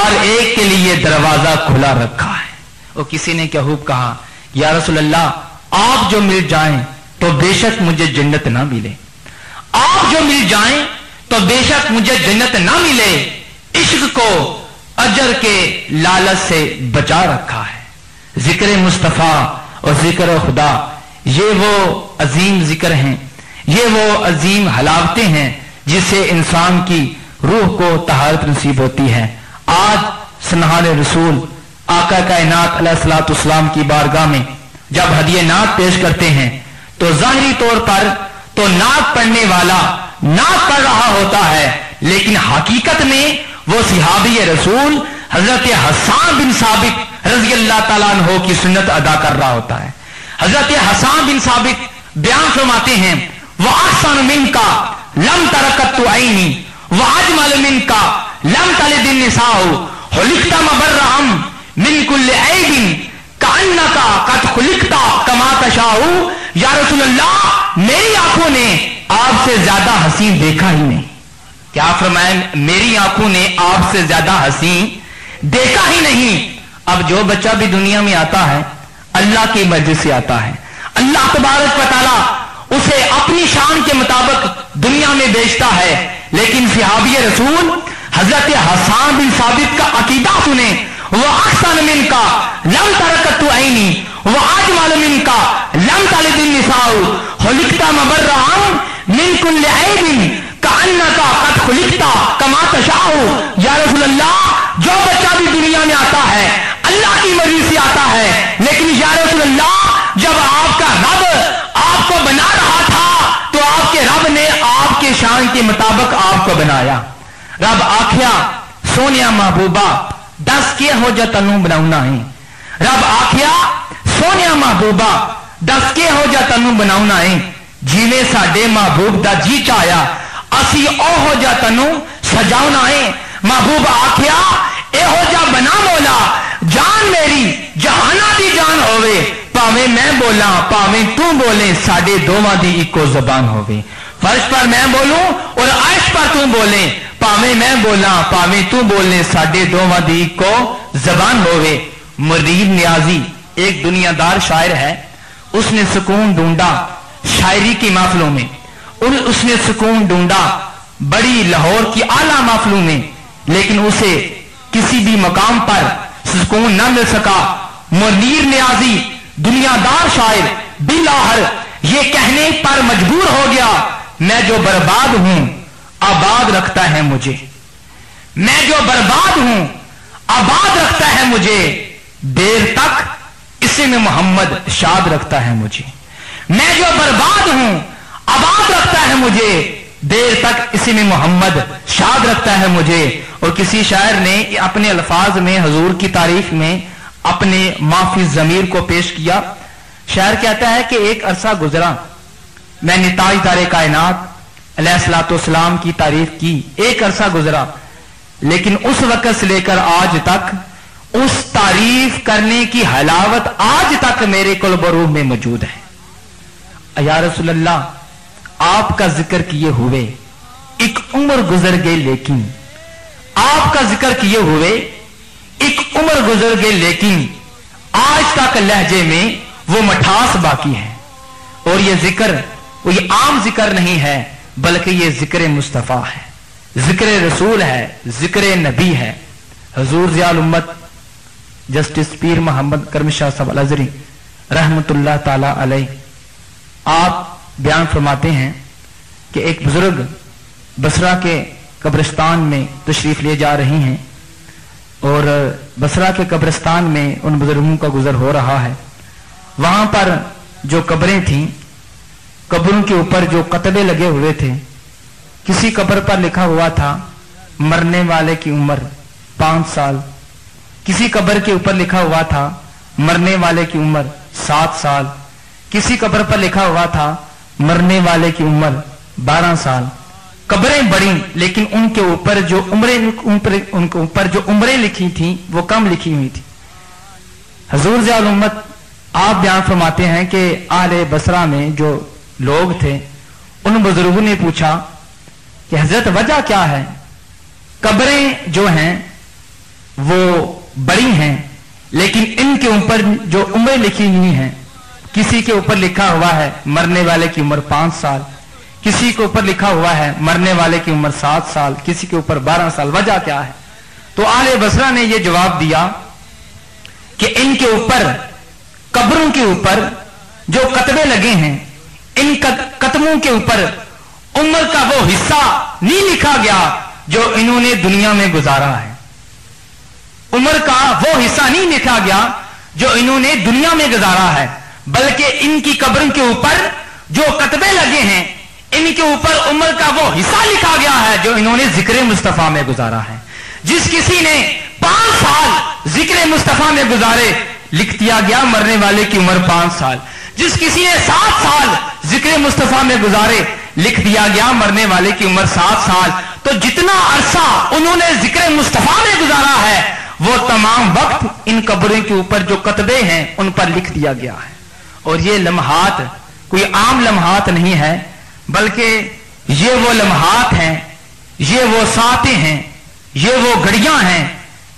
हर एक के लिए दरवाजा खुला रखा है। और किसी ने क्या खूब कहा, या रसूल अल्लाह, आप जो मिल जाएं तो बेशक मुझे जन्नत ना मिले, आप जो मिल जाएं तो बेशक मुझे जन्नत ना मिले। इश्क को अजर के लालच से बचा रखा है। जिक्र मुस्तफा और जिक्र खुदा, ये वो अजीम जिक्र हैं, ये वो अजीम हलावतें हैं जिससे इंसान की रूह को तहारत नसीब होती है। आज सनहान रसूल आका कायनात अलैहिस्सलाम की बारगाह में जब हदिये नात पेश करते हैं तो जाहिरी तौर पर तो नात पढ़ने वाला नात पढ़ रहा होता है, लेकिन हकीकत में वो सहाबी रसूल हजरत हसन बिन साबित रज़ी अल्लाह ताला अन्हु की सुन्नत अदा कर रहा होता है। हजरत हसन बिन साबित बयान फरमाते हैं, वह अहसन मिनका लम तरकत ऐनी व अजमल मिनका लम तलिद निसाउ खुलिकता मबर्रअम मिन कुल्लि ऐबिन कअन्नका कद खुलिकता कमा तशाउ। या रसूल अल्लाह, मेरी आंखों ने आपसे ज्यादा हसीन देखा ही नहीं। क्या फरमाया, मेरी आंखों ने आपसे ज्यादा हसीन देखा ही नहीं। अब जो बच्चा भी दुनिया में आता है अल्लाह की मर्जी से आता है। अल्लाह तबारक व तआला उसे अपनी शान के मुताबिक दुनिया में भेजता है, लेकिन सहाबी रसूल हजरत हसन बिन साबित का अकीदा सुने, वह अहसन मिनका लम तरकत ऐनी वह अजमल मिनका लम तलिद निसाउ खुलिकता मबर्रअम मिन कुल्लि ऐबिन कअन्नका कद खुलिकता कमा तशाउ। या रसूल अल्लाह, जो बच्चा भी दुनिया में आता है अल्लाह की मर्जी से आता है, लेकिन या रसूल अल्लाह, जब आपका रब आपको बना रहा था तो आपके रब ने आपके शान के मुताबिक आपको बनाया। रब आख्या, सोनिया महबूबा दस के हो जा तनु बनाउना है। रब आख्या, सोनिया महबूबा दस के हो जा तनु बनाउना है। जिवें साडे महबूब दा जी चाया असी ओ हो जा तनु सजाउना है। महबूब आख्या, एहो जा बना मौला, जान मेरी जहाना दी जान होवे, भावें मैं बोला भावें तू बोले, साडे दोवां दी इको जबान होवे। फर्श पर मैं बोलूं और अर्श पर तू बोले, भावें मैं बोला भावें तू बोले, साडे दोवां दी इको जबान होवे। मुरीद नियाजी एक दुनियादार शायर है, उसने सुकून ढूंढा शायरी की महफिलों में, और उसने सुकून ढूंढा बड़ी लाहौर की आला महफिलों में, लेकिन उसे किसी भी मकाम पर सुकून न मिल सका। मुनीर नियाजी दुनियादार शायर बिलाहर ये कहने पर मजबूर हो गया, मैं जो बर्बाद हूं आबाद रखता है मुझे, मैं जो बर्बाद हूं आबाद रखता है मुझे, देर तक इसी में मोहम्मद शाद रखता है मुझे। मैं जो बर्बाद हूं आबाद रखता है मुझे, देर तक इसी में मोहम्मद शाद रखता है मुझे। और किसी शायर ने अपने अल्फाज में हुजूर की तारीफ में अपने माफी जमीर को पेश किया। शायर कहता है कि एक अरसा गुजरा, मैंने ताजदारे कायनात अलैहिस्सलाम की तारीफ की, एक अरसा गुजरा, लेकिन उस वक्त से लेकर आज तक उस तारीफ करने की हलावत आज तक मेरे क़ल्ब-ओ-रूह में मौजूद है। या रसूल अल्लाह, आपका जिक्र किए हुए एक उम्र गुजर गई, लेकिन आपका जिक्र किए हुए एक उम्र गुजर गई, लेकिन आज तक लहजे में वो मठास बाकी है। और ये जिक्र ये आम जिक्र नहीं है, बल्कि ये जिक्र मुस्तफा है, जिक्र रसूल है, जिक्र नबी है। हुजूर ज़ियाउल उम्मत जस्टिस पीर मोहम्मद करम शाह साहब अल-अज़हरी रहमतुल्लाह ताला अलैह आप बयान फरमाते हैं कि एक बुजुर्ग बसरा के कब्रिस्तान में तशरीफ ले जा रही हैं, और बसरा के कब्रिस्तान में उन बुजुर्गों का गुजर हो रहा है। वहां पर जो कब्रें थीं, कब्रों के ऊपर जो कतबे लगे हुए थे, किसी कब्र पर लिखा हुआ था मरने वाले की उम्र 5 साल, किसी कब्र के ऊपर लिखा हुआ था मरने वाले की उम्र 7 साल, किसी कब्र पर लिखा हुआ था मरने वाले की उम्र 12 साल। कब्रें बड़ी, लेकिन उनके ऊपर जो उनके ऊपर जो उम्रें लिखी थी वो कम लिखी हुई थी। हुजूर ज़ियाउल उम्मत आप बयान फरमाते हैं कि आले बसरा में जो लोग थे, उन बुजुर्गों ने पूछा कि हजरत वजह क्या है, कब्रें जो हैं बड़ी हैं, लेकिन इनके ऊपर जो उम्रें लिखी हुई हैं, किसी के ऊपर लिखा हुआ है मरने वाले की उम्र 5 साल, किसी के ऊपर लिखा हुआ है मरने वाले की उम्र 7 साल, किसी के ऊपर 12 साल। वजह क्या है? तो आले बसरा ने यह जवाब दिया कि इनके ऊपर, कब्रों के ऊपर जो कतबे लगे हैं, इन कतबों के ऊपर उम्र का वो हिस्सा नहीं लिखा गया जो इन्होंने दुनिया में गुजारा है। उम्र का वो हिस्सा नहीं लिखा गया जो इन्होंने दुनिया में गुजारा है, बल्कि इनकी कब्र के ऊपर जो कतबे लगे हैं, इनके ऊपर उम्र का वो हिस्सा लिखा गया है जो इन्होंने जिक्र मुस्तफा में गुजारा है। जिस किसी ने 5 साल जिक्र मुस्तफा में गुजारे, लिख दिया गया मरने वाले की उम्र 5 साल। जिस किसी ने 7 साल जिक्र मुस्तफा में गुजारे, लिख दिया गया मरने वाले की उम्र 7 साल। तो जितना अरसा उन्होंने जिक्र मुस्तफा में गुजारा है, वो तमाम वक्त इन कब्रों के ऊपर जो कतबे हैं उन पर लिख दिया गया है। और ये लम्हात कोई आम लम्हात नहीं है, बल्कि ये वो लम्हात हैं, ये वो सातें हैं, ये वो घड़ियां हैं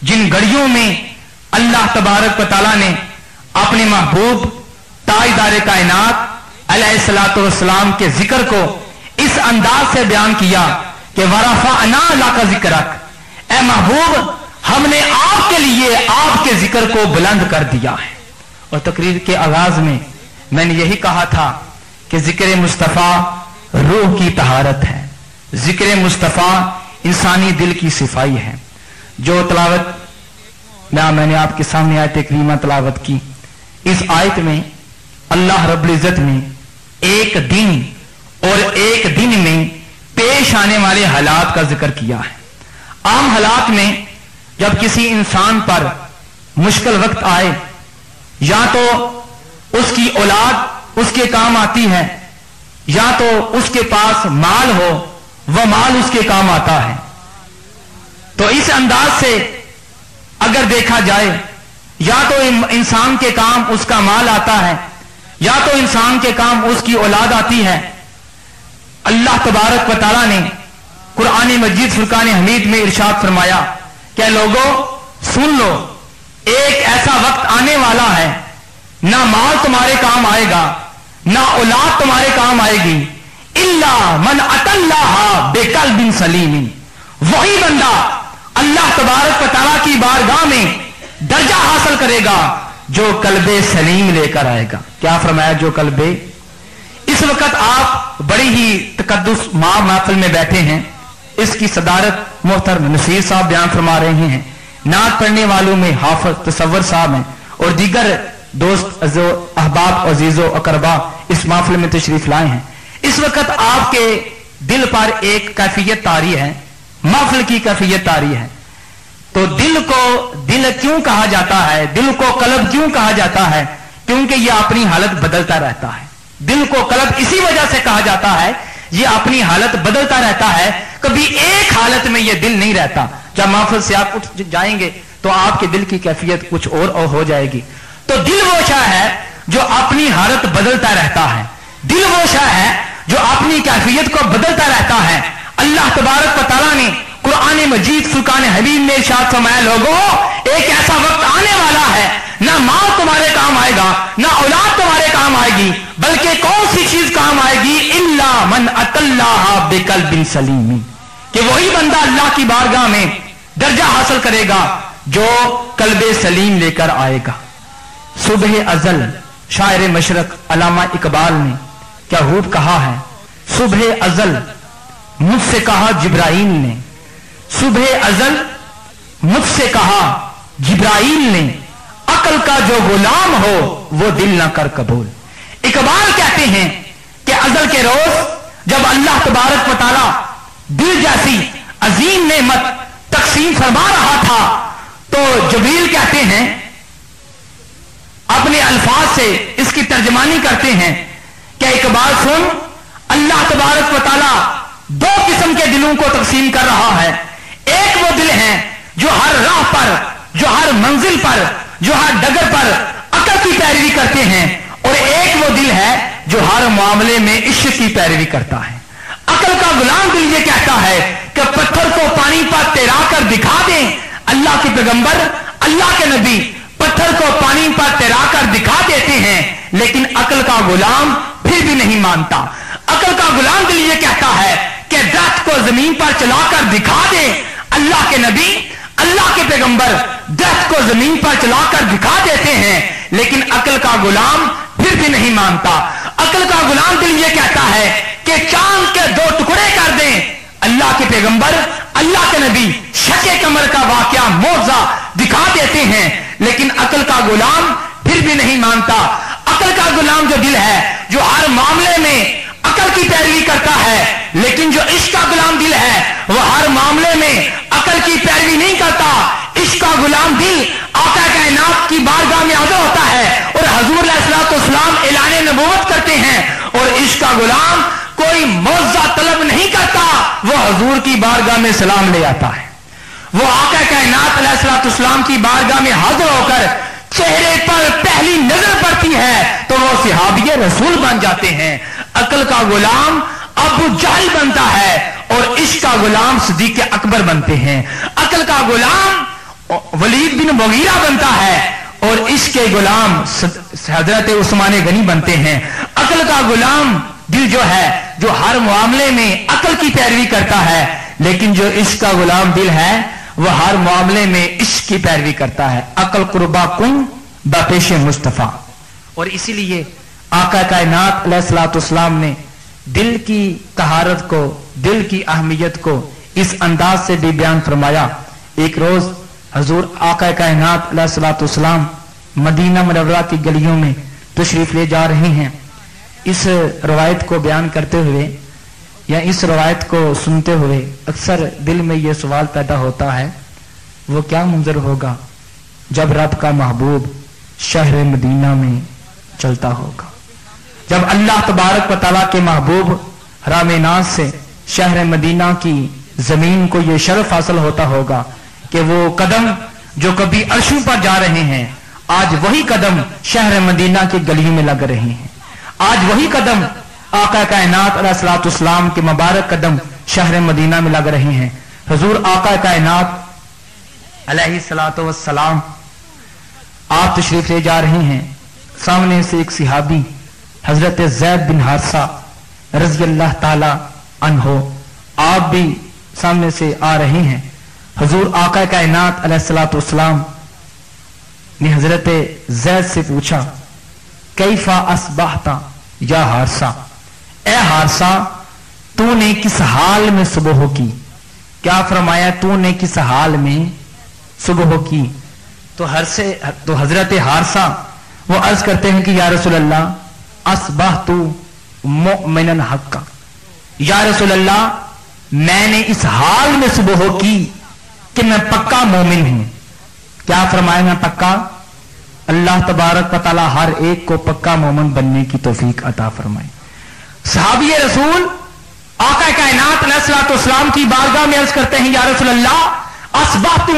जिन घड़ियों में अल्लाह तबारक व तआला ने अपने महबूब ताजदार कायनात अलैहिस्सलातु वस्सलाम के जिक्र को इस अंदाज से बयान किया कि वरफ़अना लका ज़िक्रक, ए महबूब हमने आपके लिए आपके जिक्र को बुलंद कर दिया है। और तकरीर के आगाज में मैंने यही कहा था कि जिक्र मुस्तफा रूह की तहारत है, जिक्र मुस्तफा इंसानी दिल की सिफाई है। जो तलावत मैंने आपके सामने आयत करीमा तलावत की, इस आयत में अल्लाह रब्बुल इज्जत ने एक दिन और एक दिन में पेश आने वाले हालात का जिक्र किया है। आम हालात में जब किसी इंसान पर मुश्किल वक्त आए, या तो उसकी औलाद उसके काम आती है, या तो उसके पास माल हो, वह माल उसके काम आता है। तो इस अंदाज से अगर देखा जाए, या तो इंसान के काम उसका माल आता है, या तो इंसान के काम उसकी औलाद आती है। अल्लाह तबारक व तआला ने कुरान मजीद फुरकान हमीद में इरशाद फरमाया कि लोगों सुन लो, एक ऐसा वक्त आने वाला है, ना माल तुम्हारे काम आएगा, ना औलाद तुम्हारे काम आएगी, इल्ला मन अतल्लाह बेकल्बिन सलीमिन, वही बंदा अल्लाह तबारक व तआला की बारगाह में दर्जा हासिल करेगा जो कल्बे सलीम लेकर आएगा। क्या फरमाया? जो कल्बे। इस वक्त आप बड़ी ही तकद्दुस महफिल में बैठे हैं, इसकी सदारत मोहतरम नसीर साहब बयान फरमा रहे हैं, नात पढ़ने वालों में हाफिज तसव्वुर साहब हैं और दीगर दोस्त अहबाब अजीजो अकरबा इस महफिल में तशरीफ लाए हैं। इस वक्त आपके दिल पर एक कैफियत तारी है, महफिल की कैफियत तारी है। तो दिल को दिल क्यों कहा जाता है, दिल को कल्ब क्यों कहा जाता है? क्योंकि यह अपनी हालत बदलता रहता है। दिल को कल्ब इसी वजह से कहा जाता है, यह अपनी हालत बदलता रहता है, कभी एक हालत में यह दिल नहीं रहता। जब महफिल से आप उठ जाएंगे तो आपके दिल की कैफियत कुछ और हो जाएगी। तो दिल वो शय है जो अपनी हालत बदलता रहता है, दिल वो शय है जो अपनी कैफियत को बदलता रहता है। अल्लाह तबारक व तआला ने कुरान मजीद फुरकान हमीद में इरशाद फरमाया, लोगों एक ऐसा वक्त आने वाला है, ना माल तुम्हारे काम आएगा, ना औलाद तुम्हारे काम आएगी, बल्कि कौन सी चीज काम आएगी? इल्ला मन अतल्लाह बेकल्बिन सलीम, कि वही बंदा अल्लाह की बारगाह में दर्जा हासिल करेगा जो कल्बे सलीम लेकर आएगा। सुबह अजल शायर मशरक अल्लामा इकबाल ने क्या खूब कहा है, सुबह अजल मुझसे कहा जिब्राइल ने, सुबह अजल मुझसे कहा जिब्राइल ने, अकल का जो गुलाम हो वो दिल ना कर कबूल। इकबाल कहते हैं कि अजल के रोज जब अल्लाह तबारक व तआला दिल जैसी अजीम नेमत तकसीम फरमा रहा था, तो जिब्रील कहते हैं, अपने अल्फाज से इसकी तर्जमानी करते हैं कि इकबाल सुन, अल्लाह तबारक व तआला दो किस्म के दिलों को तकसीम कर रहा है। एक वो दिल है जो हर राह पर, जो हर मंजिल पर, जो हर डगर पर अकल की पैरवी करते हैं, और एक वो दिल है जो हर मामले में इश्क की पैरवी करता है। अकल का गुलाम दिल ये कहता है कि पत्थर को पानी पर तैरा कर दिखा दें। अल्लाह के पैगंबर अल्लाह के नबी पत्थर को पानी पर तैराकर दिखा देते हैं, लेकिन अकल का गुलाम फिर भी नहीं मानता। अकल का गुलाम दिल ये कहता है कि दरख्त को जमीन पर चलाकर दिखा दे। अल्लाह के नबी, अल्लाह के पैगंबर दरख्त को जमीन पर चलाकर दिखा देते हैं, लेकिन अकल का गुलाम फिर भी नहीं मानता। अकल का गुलाम दिल ये कहता है कि चांद के 2 टुकड़े कर दें। अल्लाह के पैगंबर, अल्लाह के नबी शके कमर का वाकया मौजा दिखा देते हैं, लेकिन अकल का गुलाम फिर भी नहीं मानता। अकल का गुलाम जो दिल है, जो हर मामले में अकल की पैरवी करता है, लेकिन जो इश्क का गुलाम दिल है वह हर मामले में अकल की पैरवी नहीं करता। इश्क का गुलाम दिल आका कायनात की बारगाह में हाजिर होता है और हुजूर अलैहिस्सलाम ऐलान नबूवत करते हैं, और इश्क का गुलाम कोई मौजा तलब नहीं करता, वो हुजूर की बारगाह में सलाम ले आता है। वो आका कायनात अलैहिस्सलाम की बारगाह में हाजिर होकर चेहरे पर पहली नजर पड़ती है तो वो सहाबी रसूल बन जाते हैं। अकल का गुलाम अबू जहल बनता है और इश्क का गुलाम सिद्दीक अकबर बनते हैं। अकल का गुलाम वलीद बिन मुगीरा बनता है और इश्क के गुलाम हजरत उस्मान गनी बनते हैं। अकल का गुलाम दिल जो है, जो हर मामले में अकल की पैरवी करता है, लेकिन जो इश्क का गुलाम दिल है वह हर मामले में इश्क की पैरवी करता है। अकल कुर्बा कुन बपेश मुस्तफा। और इसीलिए आका कायनात अलैहिस्सलाम ने दिल की तहारत को, दिल की अहमियत को इस अंदाज से भी बयान फरमाया। एक रोज हजूर आका कायनात अलैहिस्सलाम मदीना मुनव्वरा की गलियों में तशरीफ ले जा रहे हैं। इस रवायत को बयान करते हुए या इस रवायत को सुनते हुए अक्सर दिल में यह सवाल पैदा होता है, वो क्या मंजर होगा जब रब का महबूब शहर मदीना में चलता होगा, जब अल्लाह तबारक व तआला के महबूब हराम नाज से शहर मदीना की जमीन को यह शरफ हासिल होता होगा कि वो कदम जो कभी अर्शों पर जा रहे हैं, आज वही कदम शहर मदीना की गलियों में लग रहे हैं। आज वही कदम आका कायनात अलैहिस्सलाम के मुबारक कदम शहर मदीना में लग रहे हैं। हुजूर आका कायनात अलैहिस्सलाम आप तशरीफ ले जा रहे हैं। सामने से एक सहाबी हजरत ज़ैद बिन हारिसा रज़ी अल्लाह ताला अन्हो आप भी सामने से आ रहे हैं। हुजूर आका कायनात अलैहिस्सलाम ने हजरत ज़ैद से पूछा, कैफा अस्बहता या हारिसा, ए हारिसा तूने किस हाल में सुबह की। क्या फरमाया, तूने किस हाल में सुबह की। तो हजरत हारिसा वो अर्ज करते हैं कि या रसूल अल्लाह अस्बहतु मुमिनन हक्का, या रसूल अल्लाह मैंने इस हाल में सुबह की कि मैं पक्का मोमिन हूं। क्या फरमाया, मैं पक्का। अल्लाह तबारक व तआला हर एक को पक्का मोमिन बनने की तौफीक अता फरमाए। सहाबी रसूल आका कायनात अलैहिस्सलाम की बारगाह में अर्ज करते हैं, या रसूल अल्लाह अस्बहतु